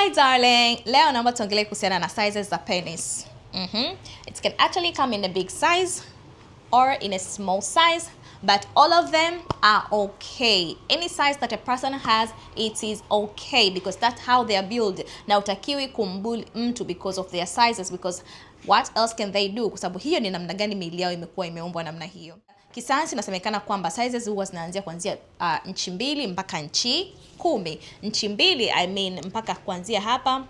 Hi darling, leo naomba tuongelee kuhusiana na sizes za penis. It can actually come in a big size or in a small size, but all of them are okay. Any size that a person has, it is okay because that's how they are built. Na utakiwi kumbuli mtu because of their sizes, because what else can they do? Kwa sababu hiyo ni namna gani miili yao imekuwa imeumbwa namna hiyo. Kisayansi inasemekana kwamba sizes huwa zinaanzia kuanzia inchi 2 mpaka inchi 10. Inchi 2 I mean mpaka kuanzia hapa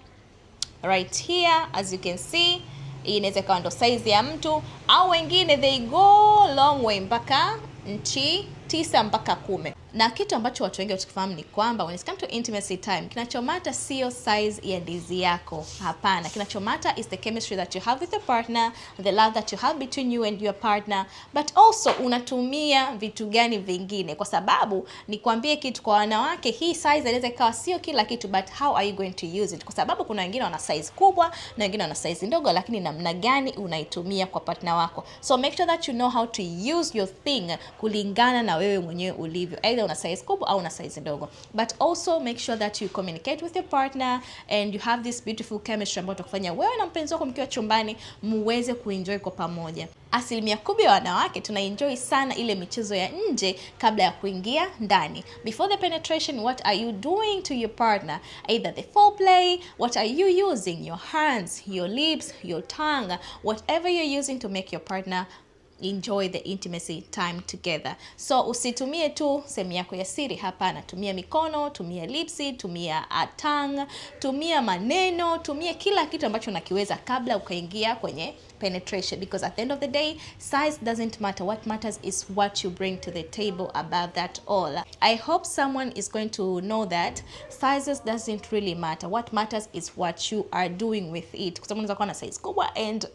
right here, as you can see, inaweza kuwa ndo size ya mtu, au wengine they go long way mpaka inchi 9 mpaka 10. Na kitu ambacho watu wengi watakifahamu ni kwamba when it comes to intimacy time, kinachomata sio size ya ndizi yako. Hapana, kinachomata is the chemistry that you have with your partner, the love that you have between you and your partner, but also unatumia vitu gani vingine. Kwa sababu nikwambie kitu, kwa wanawake hii size inaweza ikawa sio kila kitu, but how are you going to use it? Kwa sababu kuna wengine wana size kubwa na wengine wana size ndogo, lakini namna gani unaitumia kwa partner wako. So make sure that you know how to use your thing kulingana na wewe mwenyewe ulivyo. Una size kubwa au una size ndogo, but also make sure that you communicate with your partner and you have this beautiful chemistry ambayo itakufanya wewe na mpenzi wako mkiwa chumbani muweze kuenjoy kwa pamoja. Asilimia kubwa ya wanawake tunaenjoy sana ile michezo ya nje kabla ya kuingia ndani. Before the penetration, what are you doing to your partner? Either the foreplay, what are you using? Your hands, your lips, your tongue, whatever you're using to make your partner enjoy the intimacy time together. So usitumie tu sehemu yako ya siri, hapana. Tumia mikono, tumia lipsi, tumia tongue, tumia maneno, tumia kila kitu ambacho unakiweza kabla ukaingia kwenye penetration, because at the end of the day, size doesn't matter. What matters is what you bring to the table above that all. I hope someone is going to know that sizes doesn't really matter. What matters is what you are doing with it. Kwa sababu unaweza kuwa na size kubwa and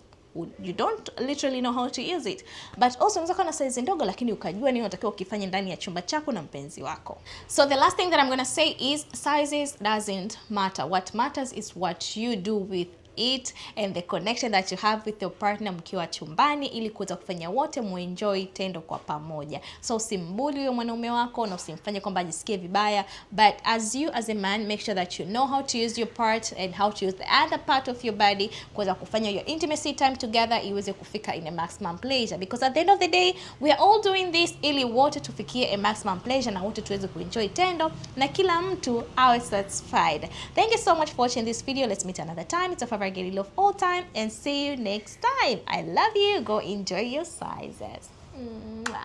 you don't literally know how to use it, but also unaweza kuwa na size ndogo lakini ukajua nini unatakiwa ukifanye ndani ya chumba chako na mpenzi wako. So the last thing that I'm going to say is sizes doesn't matter. What matters is what you do with it and the connection that you have with your partner mkiwa chumbani, ili kuweza kufanya wote muenjoy tendo kwa pamoja. So usimbuli huyo mwanaume wako na usimfanye kwamba ajisikie vibaya, but as you as a man, make sure that you know how to use your part and how to use the other part of your body kuweza kufanya your intimacy time together iweze kufika in a maximum pleasure, because at the end of the day we are all doing this ili wote tufikie a maximum pleasure na wote tuweze kuenjoy tendo na kila mtu awe satisfied. Thank you so much for watching this video. Let's meet another time. It's a favorite girly love all time, and see you next time. I love you. Go enjoy your sizes. Mwah.